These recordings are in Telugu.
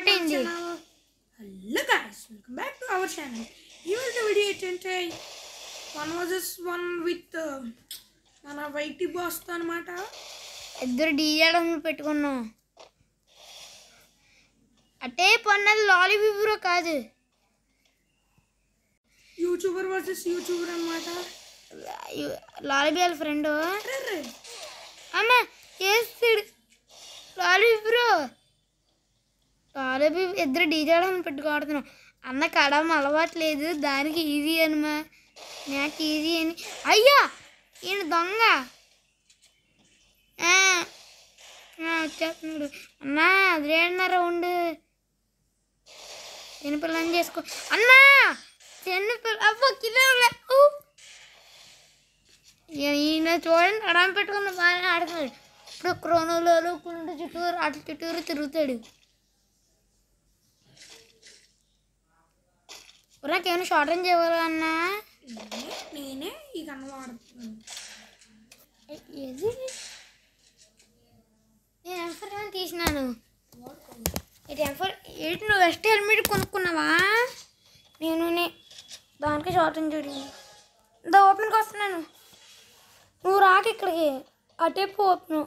Hello guys, welcome back to our channel. ఈరోజు వీడియో ఏంటంటే 1 vs 1 విత్ మన వైటీ బాస్తో అనమాట. ఇద్దరు డీజేడం పెట్టుకున్నాం. అంటే పొన్నది లాలీ బ్రో కాదు, యూట్యూబర్ వర్సెస్ యూట్యూబర్ అనమాట. లాలీ వాళ్ళ ఫ్రెండ్ అమ్మ చేస్తాడు. లాలీ బ్రో లాలీ ఇద్దరు డీజేడం పెట్టుకోడుతున్నాం. అన్న కడమ అలవాట్లేదు, దానికి ఈజీ అనమా, నాకు ఈజీ అని. అయ్యా ఈయన దొంగ వచ్చేస్తున్నాడు. అన్నా అదేడన్నర ఉండు, చిన్నపిల్లని చేసుకో అన్నా. చిన్నపిల్ల అవ్వ కిలో ఈయన చూడండి, అడం పెట్టుకున్న బాగానే ఆడుతున్నాడు. ఇప్పుడు క్రోనోలో కుండ చుట్టూరు అటు చుట్టూరు తిరుగుతాడు. నాకేమైనా షార్ట్ రేంజ్ ఇవ్వాలి అన్నా. నేనే ఈ కన్ను వాడుతున్నాను. ఏది నేను ఎంఫర్ ఏమైనా తీసినాను. ఏంటి నువ్వు వెస్ట్ హెల్మెట్ కొనుక్కున్నావా? నేను దానికి షార్ట్ రేంజ్ చూడండి. దా ఓపెన్కి వస్తున్నాను, నువ్వు రాక ఇక్కడికి అటేపు ఓపెన్.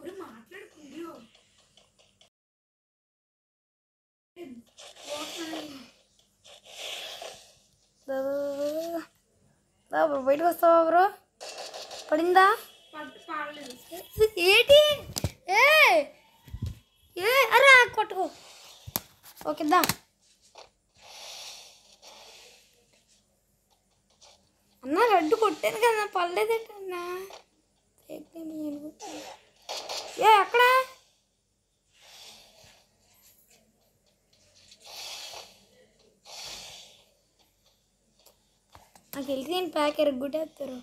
బయటకు వస్తావా బ్రో? పడిందా ఏంటి? అరే కొట్టుకో. ఓకే దా. అన్న లడ్డు కొట్టాను కదా, పర్లేదేటన్నా. ఎక్కడ నాకు తెలిసి నేను ప్యాక్ ఎరగొట్టేస్తారు.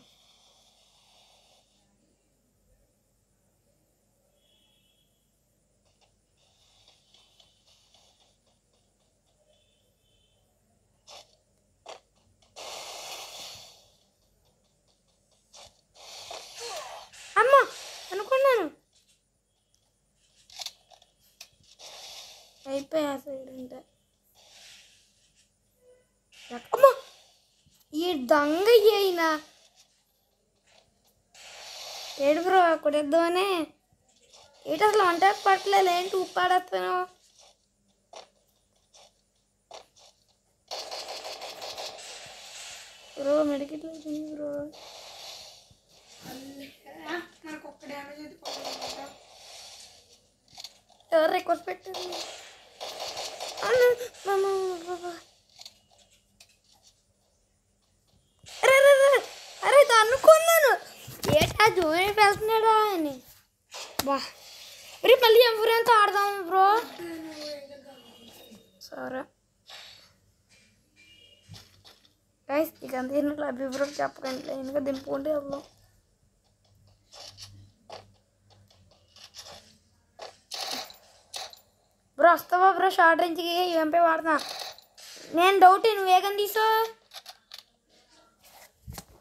అమ్మ అనుకున్నాను అయిపోయా సైడ్ అంటే. అమ్మ ఈ దొంగ అయినా ఏడు బ్రో కొట్టేద్దామనే. ఏంటి అసలు వంట పట్టలేదు, ఏంటి ఉప్పాడేస్తాను. బ్రో మెడికెట్ అవుతుంది బ్రో. ఎవరు రిక్వెస్ట్ పెట్టారు? అరే అనుకున్నాను ఏటా జోని వెళ్తున్నాడా అని. బా మరి మళ్ళీ ఎవరంతా ఆడదాం బ్రో. సరే గైస్, ఇక అంతే బ్రో చెప్పకండి, ఇంకా దింపుకుంటే వెళ్దాం. బ్రో వస్తావా బ్రో? షార్ట్ రేంజ్కి ఎంపై వాడుతున్నా నేను. డౌట్ నువ్వు వేగం తీసా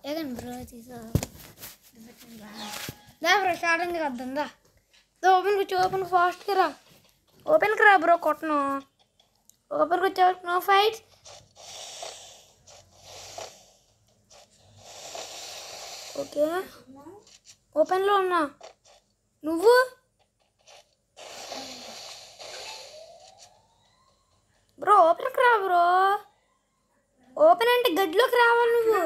ఏగండి బ్రో, తీసా దా బ్రో. షార్ట్ రేంజ్కి వద్దాం దా. ఓపెన్కి వచ్చి ఓపెన్ ఫాస్ట్గా రా. ఓపెన్కి రా బ్రో, కొట్టను. ఓపెన్కి వచ్చే నో ఫైట్. ఓకే ఓపెన్లో ఉన్నా. నువ్వు బ్రో ఓపెన్కి రా బ్రో. ఓపెన్ అంటే గడ్లోకి రావాలి నువ్వు.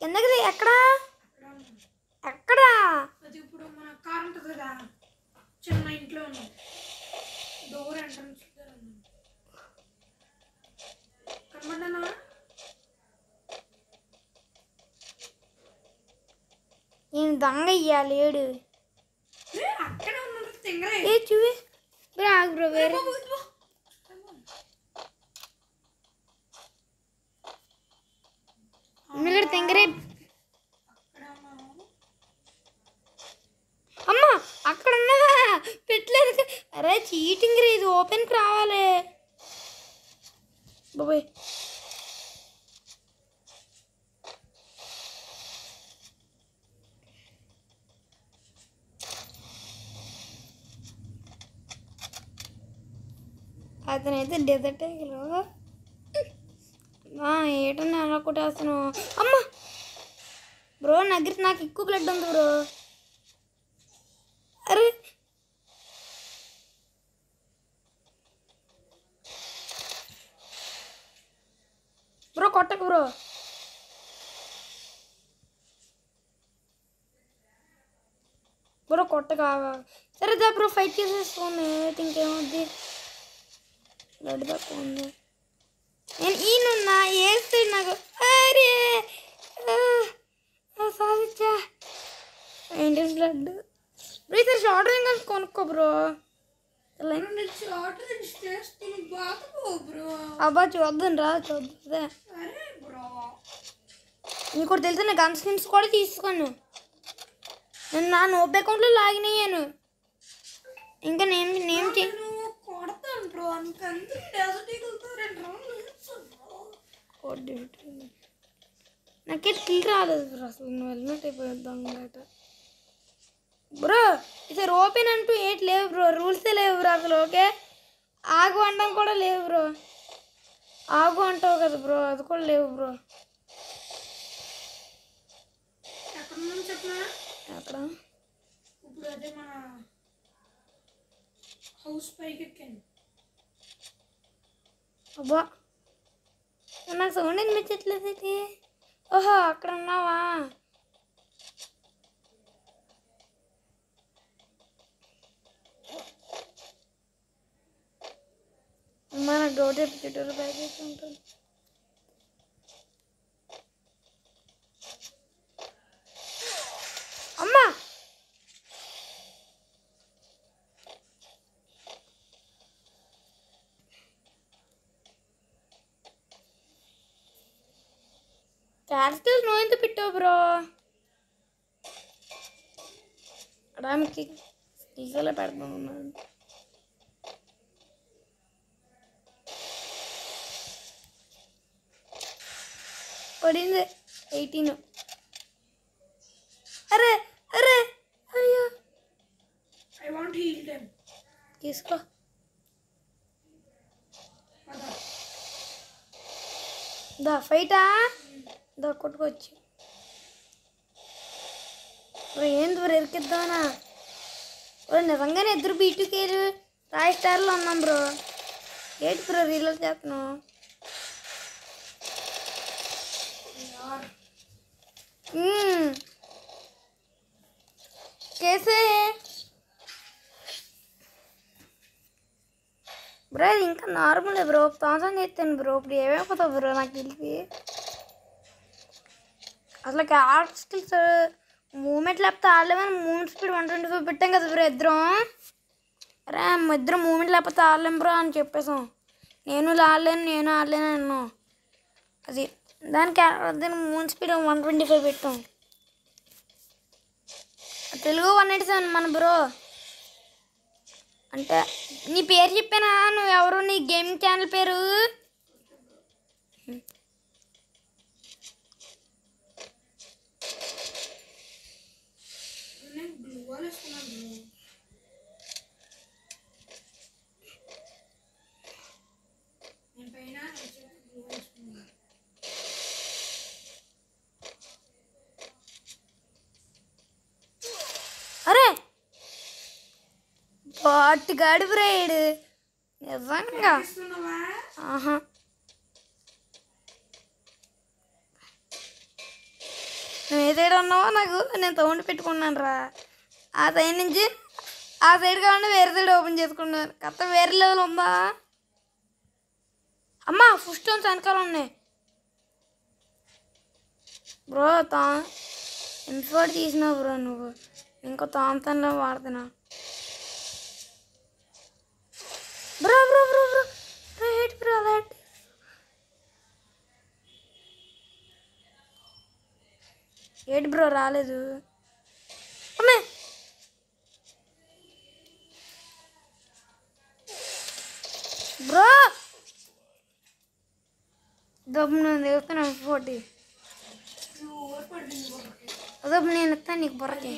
ఎందుకు ఎక్కడా ఎక్కడా? అది ఇప్పుడు మన కార్ ఉంటుంది కదా, చిన్న ఇంట్లో డోర్ ఎంట్రన్స్ కనబడ్డానా? నేను దొంగ ఇయ్యాలి ఏడు అక్కడ ఉన్న ఏ చూవి బ్రో. ఆగు బ్రో, వేరే తెంగరే. అమ్మ అక్కడ ఉన్నదా పెట్టలేదు. అరే చీటింగ్ రే, ఇది ఓపెన్కి రావాలి బాబాయ్. ఇతనైతే డెజర్ట్ టైగర్ ఏటన్నా అలా కొట్టేస్తాను. అమ్మ బ్రో నాకు ఎక్కువ బ్లడ్ ఉంది బ్రో. అరే బ్రో కొట్టకు బ్రో. బ్రో కొట్టగా. సరే దా బ్రో ఫైట్ చేసేసుకోండి. ఇంకేమవుద్ది, బ్లడ్ తక్కువ ఉంది. నేను ఈయనున్నా వేస్తే నాకు అరే సాధించా. ఏంటి బ్లడ్ బ్రో. ఇతర షార్ట్ రింగ్ కొనుక్కో బ్రో. అబ్బా చూద్దాం రా చూద్దా. నీకు కూడా తెలుసు, నేను గన్ స్కిన్స్ కూడా తీసుకోను. నేను నా నోబ్ అకౌంట్లో లాగిన్ అయ్యాను. ఇంకా నేను నాకే కిల్ రాలేదు బ్రో. అసలు నువ్వు హెల్మెట్ అయిపోద్దాం బయట బ్రో. ఈసారి ఓపెన్ అంటూ ఏంటి లేవు బ్రో. రూల్సే లేవు బ్రో అసలు. ఓకే ఆగు అనడం కూడా లేవు బ్రో. ఆగు అంటావు కదా బ్రో, అది కూడా లేవు బ్రో. ఎక్కడ ఇప్పుడు అదే మన హౌస్ పైకి ఎక్కాను. అబ్బా నాకు సౌండ్ వినిపించట్లేదు ఇది. ఓహో అక్కడ ఉన్నావా. మన డోర్ చుట్టూరు బ్యాగ్ వేసి ఉంటుంది. అమ్మా క్యారెక్టర్స్ నువ్వు ఎంత పెట్టావు బ్రో. అడానికి స్పీకర్లో పెడతాను. పడింది 18. అరే అరే అయ్యో ఐ వాంట్ హీల్ దెమ్. తీసుకో. దా ఫైటా దా కొట్టుకోవచ్చు. ఏంది బ్రో ఎరికిద్దామనా బ్రో. నిజంగానే ఇద్దరు బీటుకేలు రాయ్ స్టార్లో ఉన్నాం బ్రో. ఏంటి బ్రో రీలోడ్ చేస్తున్నావు. कैसे है బ్రో. ఇది ఇంకా నార్మలే బ్రో. థామ్సన్ చేస్తాను బ్రో. ఇప్పుడు ఏమైపోతావు బ్రో నాకు తెలిసి. అసలు ఆర్ట్ స్కిల్స్ మూమెంట్ లేకపోతే ఆడలేమని మూమెంట్ స్పీడ్ 125 పెట్టాం కదా బ్రో ఇద్దరం. అరే ఇద్దరం మూమెంట్ లేకపోతే ఆడలేం బ్రో అని చెప్పేసాం. నేను ఆడలేను అన్నాను. అది దానికి మూమెంట్ స్పీడ్ 125 పెట్టాం. తెలుగు 187 మన బ్రో. అంటే నీ పేరు చెప్పానా, నువ్వు ఎవరు, నీ గేమింగ్ ఛానల్ పేరు. అరే పాటుగాడు బ్రైడ్ నిజంగా. ఆహా నువ్వు ఏ సైడ్ ఉన్నావో నాకు నేను సౌండ్ పెట్టుకున్నాను రా. ఆ సైడ్ నుంచి ఆ సైడ్ కాకుండా వేరే సైడ్ ఓపెన్ చేసుకున్నాను. కథ వేరే లెవెల్ ఉందా. అమ్మా ఫుల్ స్టోన్స్ వెనకాల ఉన్నాయి బ్రో. ఇన్ఫోర్డ్ తీసినావు బ్రో నువ్వు. ఇంకో తాంతన్లో వాడుతున్నా bro. Bro bro bro right bro. Right ఏంటి బ్రో రాలేదు. అమ్మే బ్రో దబ్బు నేను తెస్తున్నాను 40. అదబ్బు నేను ఇస్తాను నీకు బొరకి.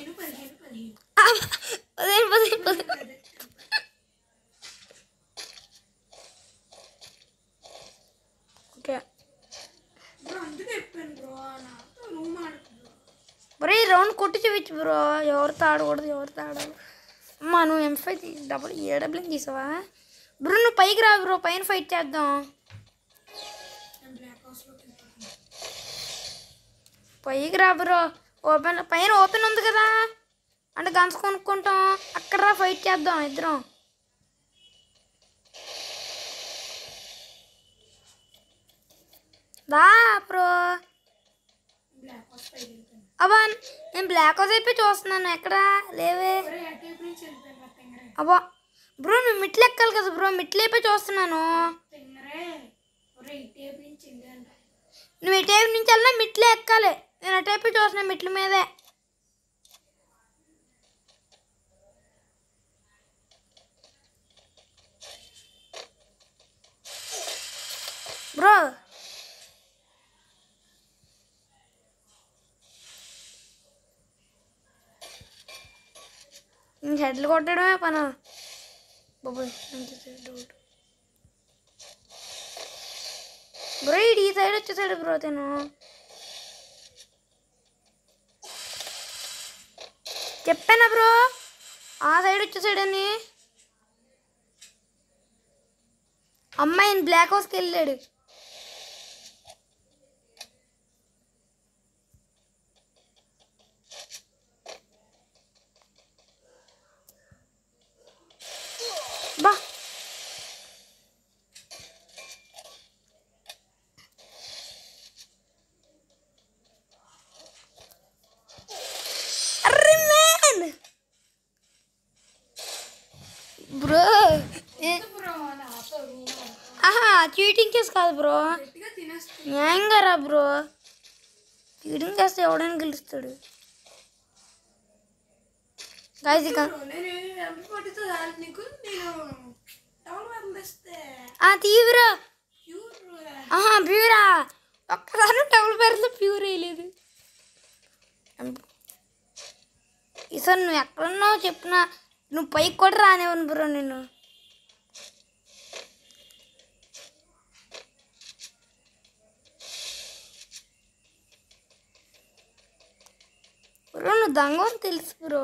రౌండ్ కొట్టి చూపించు బ్రో, ఎవరితో ఆడకూడదు ఎవరితో ఆడాలి. అమ్మా నువ్వు M5 డబ్ల్యూ తీసావా బ్రో? నువ్వు పైకి రా బ్రో, పైన ఫైట్ చేద్దాం. పైకి రా బ్రో, పైన ఓపెన్ ఉంది కదా, అంటే గన్స్ కొనుక్కుంటాం, అక్కడ రా ఫైట్ చేద్దాం ఇద్దరం. దా బ్రో. అబ్బా నేను బ్లాక్ హౌస్ అయిపోయి చూస్తున్నాను, ఎక్కడ లేవే. అబ్బా బ్రో నువ్వు మిట్లు ఎక్కాలి కదా బ్రో, మిట్లు అయిపోయి చూస్తున్నాను. నువ్వు ఈ టైప్ నుంచి వెళ్ళినా మిట్లే ఎక్కాలి, నేను ఆ టైప్ చూస్తున్నా మిట్ల మీదే. బ్రో హెడ్లు కొట్టడమే పనా బాబోయ్. బ్రో ఈ సైడ్ వచ్చేసాడు బ్రో, తను చెప్పానా బ్రో ఆ సైడ్ వచ్చేసాడని. అమ్మాయిని బ్లాక్ హౌస్కి వెళ్ళాడు. బా బ్రో చీటింగ్ కేసు కాదు బ్రో, న్యాయంగా రా బ్రో. చీటింగ్ చేస్తే ఎవడైనా గెలుస్తాడు. తీవ్రా ప్యూరా, ఒక్కసారి డబుల్ పేరుతో ప్యూర్ వేయలేదు. ఈసారి నువ్వు ఎక్కడున్నావు చెప్పినా, నువ్వు పైకి కూడా రానివ్వను బ్రో నేను. బ్రో నువ్వు దొంగ అని తెలుసు బ్రో.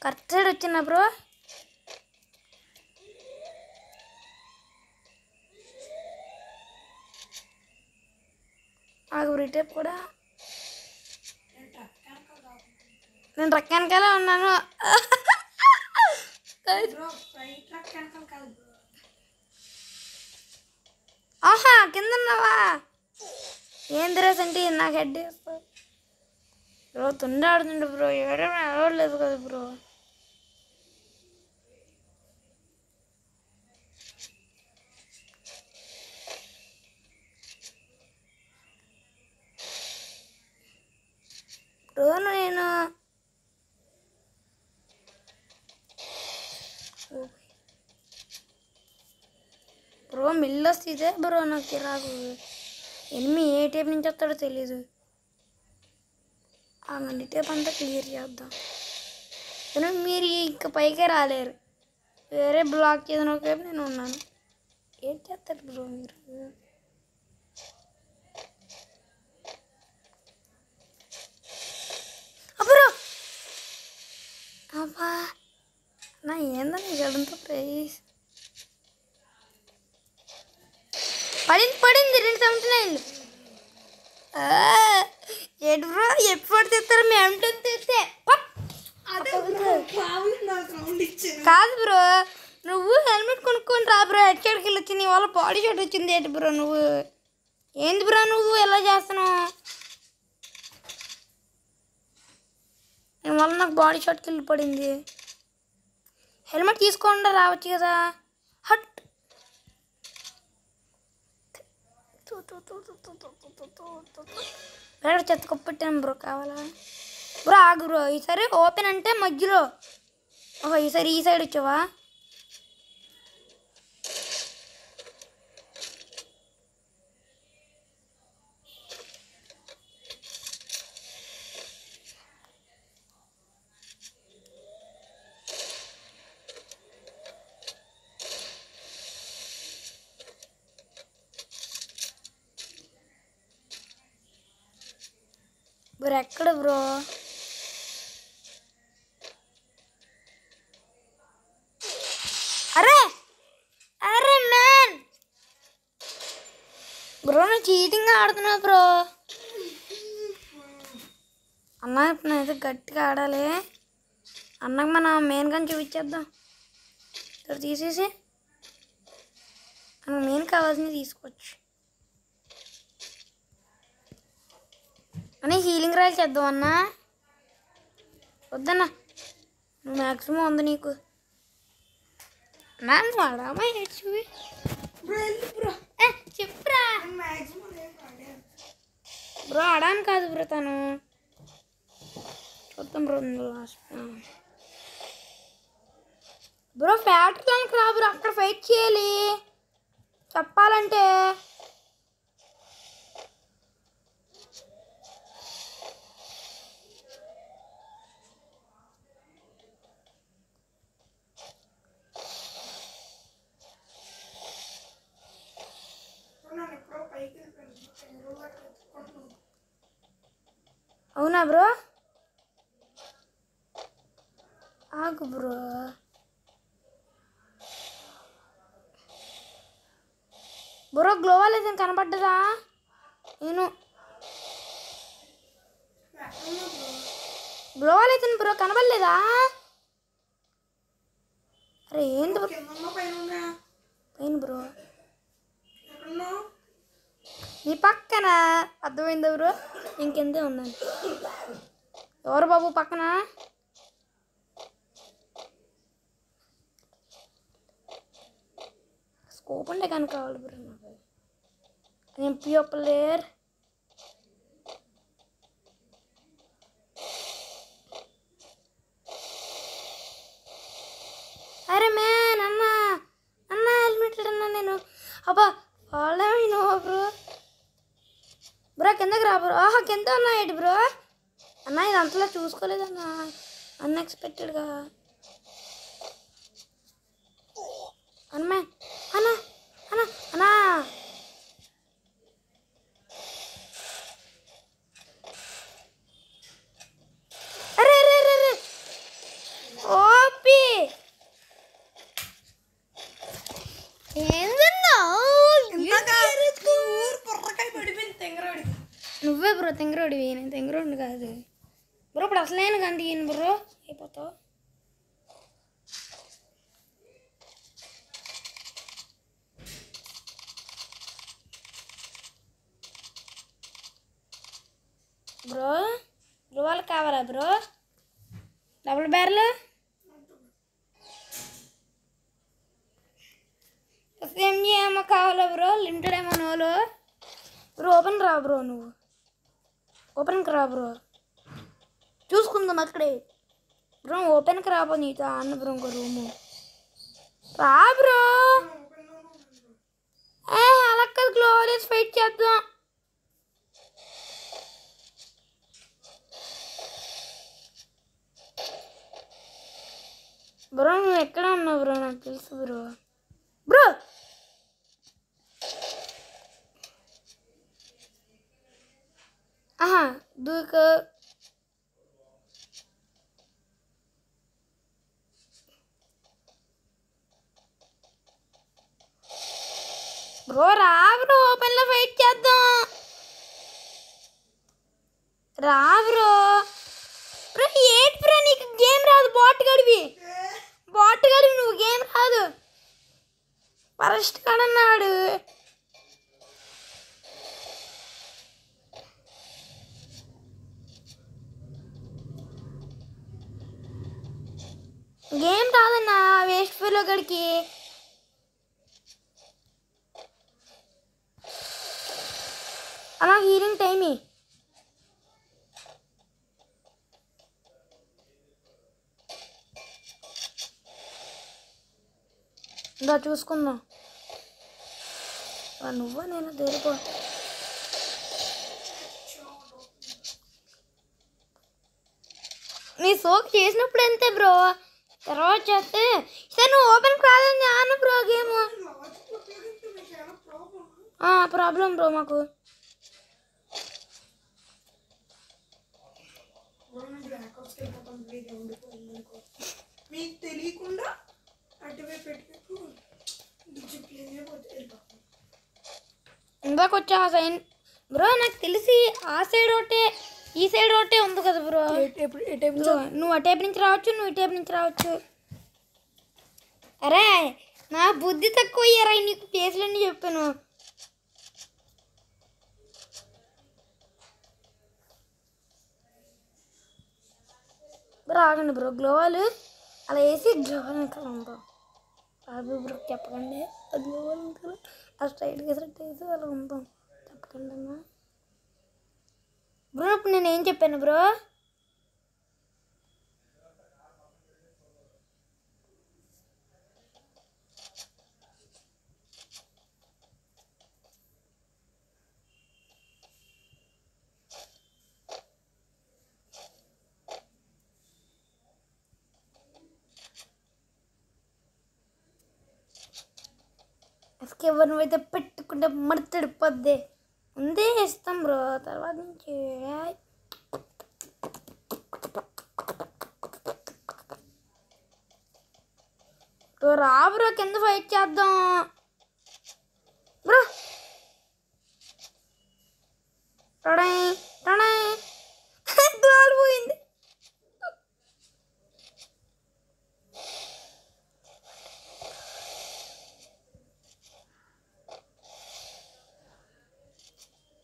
కరెక్ట్ సైడ్ వచ్చినా బ్రో. ఆగు రిటేప్ కూడా, నేను ట్రక్ వెనకాలే ఉన్నాను. ఆహా కింద ఉన్నావా? ఏం డ్రెస్ అంటే నాకు హెడ్ వేస్తా బ్రో. తుండ ఆడుతుండే బ్రో, ఎవరైనా అలవడలేదు కదా బ్రో. బ్రో నేను బ్రో మిల్లు వస్తే బ్రో నాకు రాకు. ఎనిమి ఏ టైప్ నుంచి వస్తాడో తెలీదు. ఆగండి టైప్ అంతా క్లియర్ చేద్దాం. కానీ మీరు ఇంకా పైకే రాలేరు, వేరే బ్లాక్ చేసిన ఒకవైపు నేను ఉన్నాను. ఏం చేస్తారు బ్రో మీరు? బ్రో అబ్బా నా ఏందని గడంతో ప్రైజ్ పడింది 279. ఏంటి బ్రో ఎప్పుడు తెస్తారు? మేము తెస్తే కాదు బ్రో, నువ్వు హెల్మెట్ కొనుక్కొని రా బ్రో. హెడ్ షాట్కి వెళ్ళి వచ్చి నీ వల్ల బాడీ షాట్ వచ్చింది. ఏంటి బ్రో నువ్వు, ఏంది బ్రో నువ్వు ఎలా చేస్తున్నావు? నీ వల్ల నాకు బాడీ షాట్కి వెళ్ళి పడింది. హెల్మెట్ తీసుకోకుండా రావచ్చు కదా. హట్ చెత్త కొప్పట్టాను బ్రో, కావాలా బ్రో? ఆగు బ్రో, ఈసారి ఓపెన్ అంటే మధ్యలో. ఓహో ఈసారి ఈ సైడ్ వచ్చావా? బ్రో ఎక్కడ బ్రో? అరే అరే మ్యాన్ బ్రో, నువ్వు చీటింగ్ ఆడుతున్నావు బ్రో. అన్న ఇప్పుడు అయితే గట్టిగా ఆడాలి. అన్నకు మన మెయిన్ గన్ చూపించేద్దాం. ఇక్కడ తీసేసి మనకు మెయిన్ కావాల్సింది తీసుకోవచ్చు అని. హీలింగ్ రాయల్ చేద్దాం అన్న. వద్దన్నా, నువ్వు మ్యాక్సిమం ఉంది నీకు. మ్యామ్ వాడామా చూపి చెప్పురా బ్రో. ఆడాను కాదు బ్రో, తను చూద్దాం బ్రో. లాస్ట్ బ్రో ఫ్యాక్టరీకి రా బ్రో, అక్కడ ఫైట్ చేయాలి చెప్పాలంటే. అవునా బ్రో? ఆగు బ్రో. బ్రో గ్లోవల్ అయితే కనపడ్డదా? నేను గ్లోవల్ అయితే బ్రో కనపడలేదా? అరే ఏంటి బ్రో పైన బ్రో? నీ పక్కన అర్థమైందా బ్రో? ఇంకెంతే ఉన్నాను. ఎవరు బాబు పక్కన? స్కోప్ ఉంటే కనుక కావాలి బ్రో నాకు. నేను పియో ప్లేయర్. అరే మ్యాన్ అన్న అన్న హెల్మెట్ అన్నా నేను. అబ్బా వాళ్ళేమో బ్రో. బ్రో కిందకి రా బ్రో. ఆహా కింద ఉన్నాయేంటి బ్రో? అన్న ఇది అంతలా చూసుకోలేదన్నా, అన్ఎక్స్పెక్టెడ్గా. అన్న అన్న అన్న అన్నా అరే అరే అరే అరే ఓపి నువ్వే బ్రో తెంగరోడివి, నేను తెంగరోడిని కాదు బ్రో. ఇప్పుడు అసలైన గంట ఈయన బ్రో అయిపోతావు. బ్రో గ్లోవాల్ కావాలా బ్రో? డబుల్ బ్యారెల్ ఎస్ఎంజీ ఏమో కావాలా బ్రో? లిమిటెడ్ ఏమో నోలో బ్రో. ఓపెన్ రా బ్రో, నువ్వు ఓపెన్కి రా బ్రో, చూసుకుందాం అక్కడే బ్రో. ఓపెన్కి రాబో నీతో అన్న బ్రో. ఇంకో రూము రా బ్రో. అలా కాదు, గ్లోవల్ ఫైట్ చేద్దాం. బ్రో నువ్వు ఎక్కడ ఉన్నావు బ్రో? నాకు తెలుసు బ్రో. బ్రో ఆహా దూక బ్రో. రా బ్రో, ఓపెన్లో ఫైట్ చేద్దాం. రా బ్రో. బ్రో ఏంటి బ్రో నీకు గేమ్ రాదు? బాట్ గడివి నువ్వు గేమ్ రాదు. ఫరెస్ట్ కాడన్నాడు. గేమ్ రాదన్నా వేస్ట్ ఫీలో గడికి. అలా హీలింగ్ టైమి ఇంకా చూసుకుందాం. నువ్వు నేను దేనికో నీ సోక్ చేసినప్పుడు అంతే బ్రో, తర్వాత చేస్తే సరే నువ్వు ఓపెన్ కాదని అన్న బ్రో. గేమ్ ప్రాబ్లం బ్రో మాకు. కంప్లీట్గా ఉండిపోయింది అనుకో, మీకు తెలియకుండా అటువైపు పెట్టుకు డిసిప్లిన్ వెళ్ళిపోతాం. ఇందాక వచ్చి ఆ సైన్ బ్రో నాకు తెలిసి ఆ సైడ్ ఒకటే ఈ సైడ్ ఒకటే ఉంది కదా బ్రో. బ్రో నువ్వు అటేపు నుంచి రావచ్చు, నువ్వు ఇటేపు నుంచి రావచ్చు. అరే నా బుద్ధి తక్కువ అయ్యారా నీకు ప్లేస్లన్నీ చెప్పాను. బ్రో ఆగండి బ్రో, గ్లోవాలు అలా వేసి గ్లోవాల్ వెనకాల బ్రో. బాబు బ్రో చెప్పకండి, ఆ గ్లోవాల్ వెనకాల ఆ స్ట్రైట్గా సెట్ వేసి అలా ఉంటాం. చెప్పకండి అమ్మా బ్రో. ఇప్పుడు నేను ఏం చెప్పాను బ్రో? ఎవరిని అయితే పెట్టుకుంటే మడతడిపోద్ది ముందే ఇస్తాం బ్రో. తర్వాత నుంచి రా బ్రో, కింద ఫైట్ చేద్దాం బ్రో. గాలి పోయింది.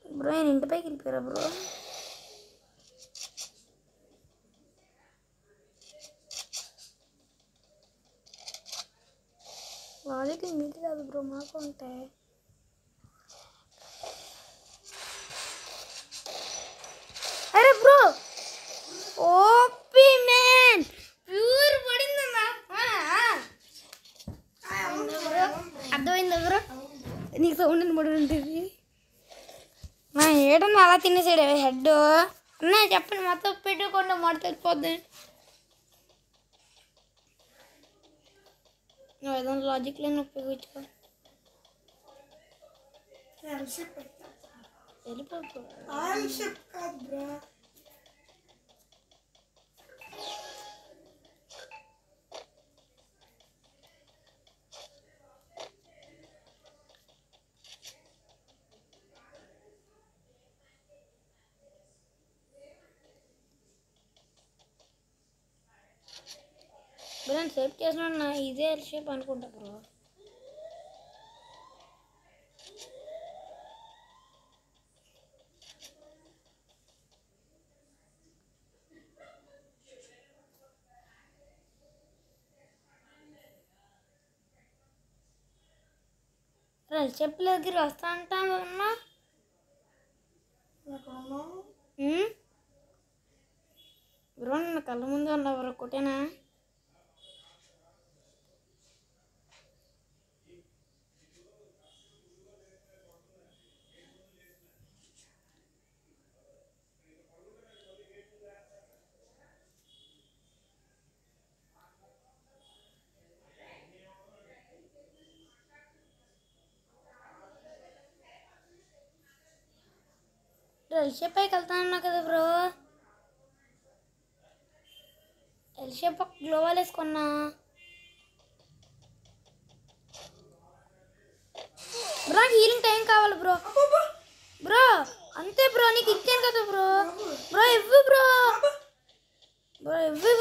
బ్రో నేను ఇంటిపైకి వెళ్ళిపోయారా బ్రో? వాళ్ళకి మీకు కాదు బ్రో, మాకు ఉంటాయి. అరే బ్రో ఓపీ మ్యాన్ ప్యూర్ పడిందన్నా. అర్థమైందా బ్రో? నీకు సౌండ్ పడి ఉంటుంది. నా ఏడన్నా అలా తినేసాడు హెడ్. అన్నా చెప్పండి, మొత్తం పెట్టుకుండా మాట తెలిపోద్ది. నువ్వు ఏదైనా లాజిక్లో ఉపయోగించుకో. వెళ్ళిపోతు బ్రో. నేను సేఫ్ చేసిన ఇదే ఎల్ షేప్ అనుకుంటా బ్రో. ఎల్ షేప్ దగ్గర వస్తా అంటాను అన్నా. బ్రో నిన్న కళ్ళ ముందు ఉన్నావు బ్రో, కొట్టేనా? ఎల్ షేప్ పైకి వెళ్తా అన్నా కదా బ్రో. ఎల్ షేప్ గ్లోవాల్ వేసుకున్నా బ్రో. హీలింగ్ టైం కావాలి బ్రో. బ్రో అంతే బ్రో, నీకు ఇచ్చాను కదా బ్రో. బ్రో ఇవ్వు బ్రో, బ్రో ఇవ్వు.